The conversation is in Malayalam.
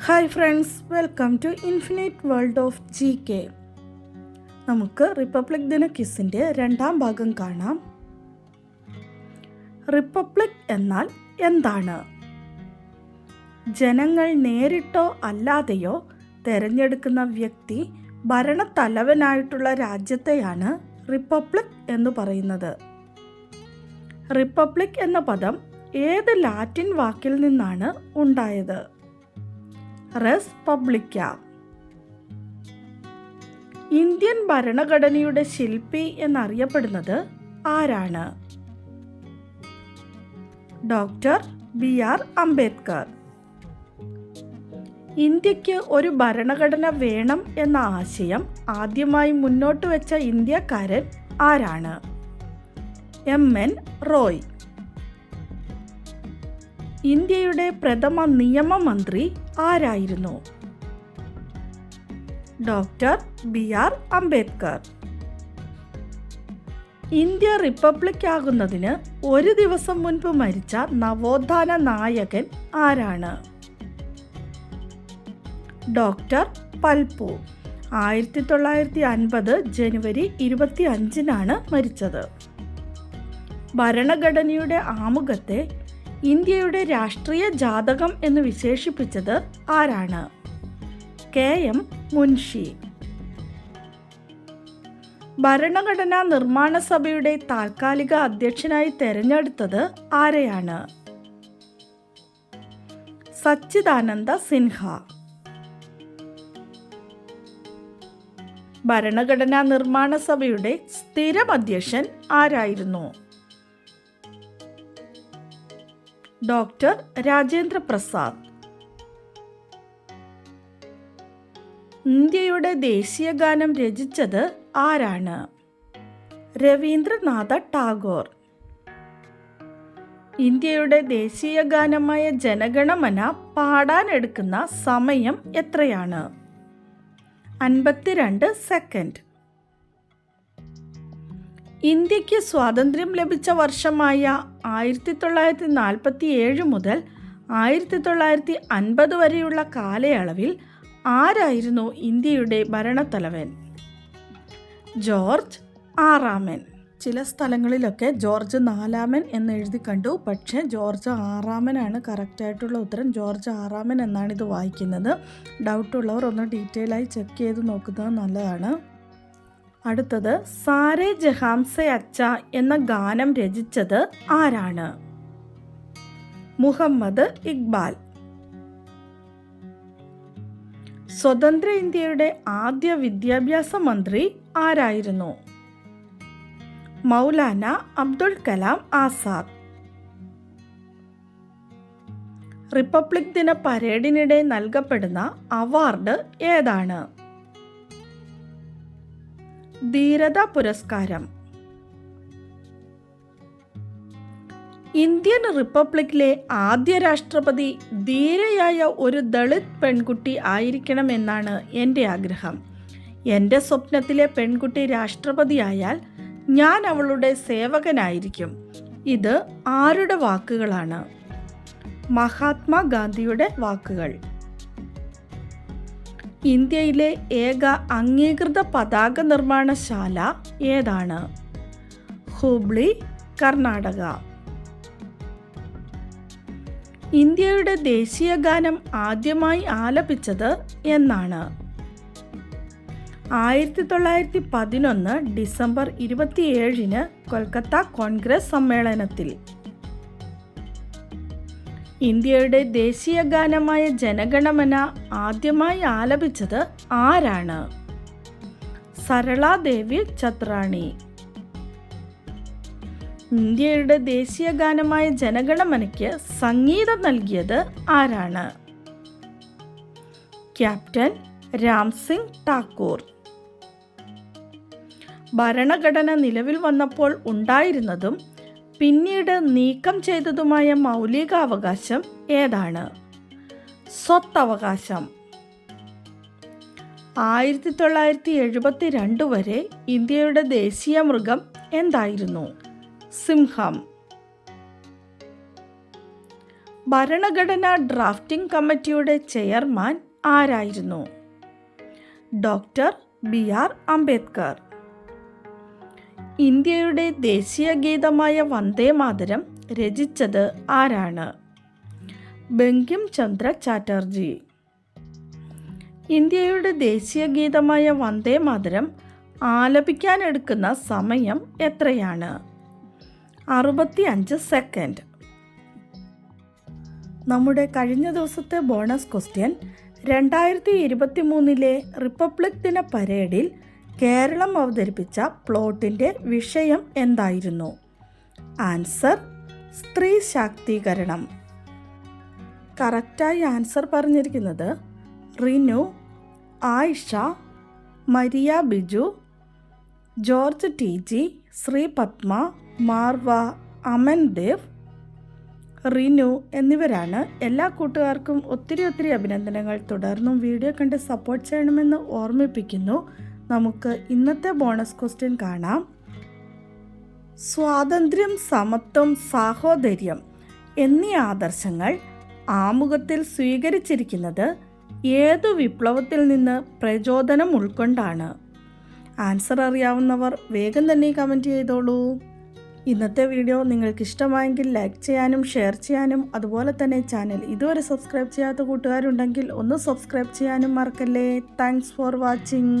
Hi friends, welcome to infinite world of GK. നമുക്ക് റിപ്പബ്ലിക് ദിന ക്വിസിൻ്റെ രണ്ടാം ഭാഗം കാണാം. റിപ്പബ്ലിക് എന്നാൽ എന്താണ്? ജനങ്ങൾ നേരിട്ടോ അല്ലാതെയോ തിരഞ്ഞെടുക്കുന്ന വ്യക്തി ഭരണത്തലവനായിട്ടുള്ള രാജ്യത്തെയാണ് റിപ്പബ്ലിക് എന്ന് പറയുന്നത്. റിപ്പബ്ലിക് എന്ന പദം ഏത് ലാറ്റിൻ വാക്കിൽ നിന്നാണ് ഉണ്ടായത്? റെസ് പബ്ലിക്ക. ഇന്ത്യൻ ഭരണഘടനയുടെ ശില്പി എന്നറിയപ്പെടുന്നത് ആരാണ്? Doctor BR Ambedkar. ഇന്ത്യക്ക് ഒരു ഭരണഘടന വേണം എന്ന ആശയം ആദ്യമായി മുന്നോട്ട് വെച്ച ഇന്ത്യക്കാരൻ ആരാണ്? MN റോയ്. ഇന്ത്യയുടെ പ്രഥമ നിയമമന്ത്രി ആരായിരുന്നു? Doctor BR Ambedkar. India republic ആകുന്നതിന് ഒരു ദിവസം മുൻപ് മരിച്ച നവോത്ഥാന നായകൻ ആരാണ്? ഡോക്ടർ പൽപു. 1950 ജനുവരി 25 മരിച്ചത്. ഭരണഘടനയുടെ ആമുഖത്തെ ഇന്ത്യയുടെ രാഷ്ട്രീയ ജാതകം എന്ന് വിശേഷിപ്പിച്ചത് ആരാണ്? KM മുൻഷി. ഭരണഘടനാ നിർമ്മാണ സഭയുടെ താൽക്കാലിക അധ്യക്ഷനായി തെരഞ്ഞെടുത്തത് ആരെയാണ്? സച്ചിദാനന്ദ സിൻഹ. ഭരണഘടനാ നിർമ്മാണ സഭയുടെ സ്ഥിരം അധ്യക്ഷൻ ആരായിരുന്നു? ഡോക്ടർ രാജേന്ദ്ര പ്രസാദ്. ഇന്ത്യയുടെ ദേശീയ ഗാനം രചിച്ചത് ആരാണ്? രവീന്ദ്രനാഥ ടാഗോർ. ഇന്ത്യയുടെ ദേശീയ ഗാനമായ ജനഗണമന പാടാനെടുക്കുന്ന സമയം എത്രയാണ്? 52 സെക്കൻഡ്. ഇന്ത്യക്ക് സ്വാതന്ത്ര്യം ലഭിച്ച വർഷമായ 1947 മുതൽ 1950 വരെയുള്ള കാലയളവിൽ ആരായിരുന്നു ഇന്ത്യയുടെ ഭരണത്തലവൻ? ജോർജ് ആറാമൻ. ചില സ്ഥലങ്ങളിലൊക്കെ ജോർജ് നാലാമൻ എന്ന് എഴുതി കണ്ടു, പക്ഷേ ജോർജ് ആറാമനാണ് കറക്റ്റായിട്ടുള്ള ഉത്തരം. ജോർജ് ആറാമൻ എന്നാണ് ഇത് വായിക്കുന്നത്. ഡൗട്ടുള്ളവർ ഒന്ന് ഡീറ്റെയിലായി ചെക്ക് ചെയ്ത് നോക്കുന്നത് നല്ലതാണ്. അടുത്തത്, സാരേ ജഹാംസെ അച്ച എന്ന ഗാനം രചിച്ചത് ആരാണ്? മുഹമ്മദ് ഇക്ബാൽ. സ്വതന്ത്ര ഇന്ത്യയുടെ ആദ്യ വിദ്യാഭ്യാസ മന്ത്രി ആരായിരുന്നു? മൗലാന അബ്ദുൽ കലാം ആസാദ്. റിപ്പബ്ലിക് ദിന പരേഡിനിടെ നൽകപ്പെടുന്ന അവാർഡ് ഏതാണ്? ധീരതാ പുരസ്കാരം. ഇന്ത്യൻ റിപ്പബ്ലിക്കിലെ ആദ്യ രാഷ്ട്രപതി ധീരയായ ഒരു ദളിത് പെൺകുട്ടി ആയിരിക്കണമെന്നാണ് എൻ്റെ ആഗ്രഹം. എൻ്റെ സ്വപ്നത്തിലെ പെൺകുട്ടി രാഷ്ട്രപതിയായാൽ ഞാൻ അവളുടെ സേവകനായിരിക്കും. ഇത് ആരുടെ വാക്കുകളാണ്? മഹാത്മാഗാന്ധിയുടെ വാക്കുകൾ. ഇന്ത്യയിലെ ഏക അംഗീകൃത പതാക നിർമ്മാണശാല ഏതാണ്? ഹൂബ്ലി, കർണാടക. ഇന്ത്യയുടെ ദേശീയ ഗാനം ആദ്യമായി ആലപിച്ചത് എന്നാണ്? 1911 ഡിസംബർ 27 കൊൽക്കത്ത കോൺഗ്രസ് സമ്മേളനത്തിൽ. ഇന്ത്യയുടെ ദേശീയ ഗാനമായ ജനഗണമന ആദ്യമായി ആലപിച്ചത് ആരാണ്? സരളാദേവി ഛത്രാണി. ഇന്ത്യയുടെ ദേശീയ ഗാനമായ ജനഗണമനയ്ക്ക് സംഗീതം നൽകിയത് ആരാണ്? ക്യാപ്റ്റൻ രാംസിംഗ് ടാക്കൂർ. ഭരണഘടന നിലവിൽ വന്നപ്പോൾ ഉണ്ടായിരുന്നതും പിന്നീട് നീക്കം ചെയ്തതുമായ മൗലികാവകാശം ഏതാണ്? സ്വത്തവകാശം. 1972 വരെ ഇന്ത്യയുടെ ദേശീയ മൃഗം എന്തായിരുന്നു? സിംഹം. ഭരണഘടനാ ഡ്രാഫ്റ്റിംഗ് കമ്മിറ്റിയുടെ ചെയർമാൻ ആരായിരുന്നു? Doctor BR Ambedkar. ഇന്ത്യയുടെ ദേശീയ ഗീതമായ വന്ദേ മാതരം രചിച്ചത് ആരാണ്? ബങ്കിം ചന്ദ്ര ചാറ്റർജി. ഇന്ത്യയുടെ ദേശീയ ഗീതമായ വന്ദേ മാതരം ആലപിക്കാനെടുക്കുന്ന സമയം എത്രയാണ്? 65 സെക്കൻഡ്. നമ്മുടെ കഴിഞ്ഞ ദിവസത്തെ ബോണസ് ക്വസ്റ്റ്യൻ 2023 റിപ്പബ്ലിക് ദിന പരേഡിൽ കേരളം അവതരിപ്പിച്ച പ്ലോട്ടിൻ്റെ വിഷയം എന്തായിരുന്നു? ആൻസർ സ്ത്രീ ശാക്തീകരണം. കറക്റ്റായി ആൻസർ പറഞ്ഞിരിക്കുന്നത് Rinu, Ayisha, Maria Biju, George TG, Sree Padma, Marva, Aman Dev, Rinu എന്നിവരാണ്. എല്ലാ കൂട്ടുകാർക്കും ഒത്തിരി അഭിനന്ദനങ്ങൾ. തുടർന്നും വീഡിയോ കണ്ട് സപ്പോർട്ട് ചെയ്യണമെന്ന് ഓർമ്മിപ്പിക്കുന്നു. നമുക്ക് ഇന്നത്തെ ബോണസ് ക്വസ്റ്റ്യൻ കാണാം. സ്വാതന്ത്ര്യം, സമത്വം, സാഹോദര്യം എന്നീ ആദർശങ്ങൾ ആമുഖത്തിൽ സ്വീകരിച്ചിരിക്കുന്നത് ഏതു വിപ്ലവത്തിൽ നിന്ന് പ്രചോദനം ഉൾക്കൊണ്ടാണ്? ആൻസർ അറിയാവുന്നവർ വേഗം തന്നെ കമൻറ്റ് ചെയ്തോളൂ. ഇന്നത്തെ വീഡിയോ നിങ്ങൾക്ക് ഇഷ്ടമായെങ്കിൽ ലൈക്ക് ചെയ്യാനും ഷെയർ ചെയ്യാനും അതുപോലെ തന്നെ ചാനൽ ഇതുവരെ സബ്സ്ക്രൈബ് ചെയ്യാത്ത കൂട്ടുകാരുണ്ടെങ്കിൽ ഒന്ന് സബ്സ്ക്രൈബ് ചെയ്യാനും മറക്കല്ലേ. Thanks for watching.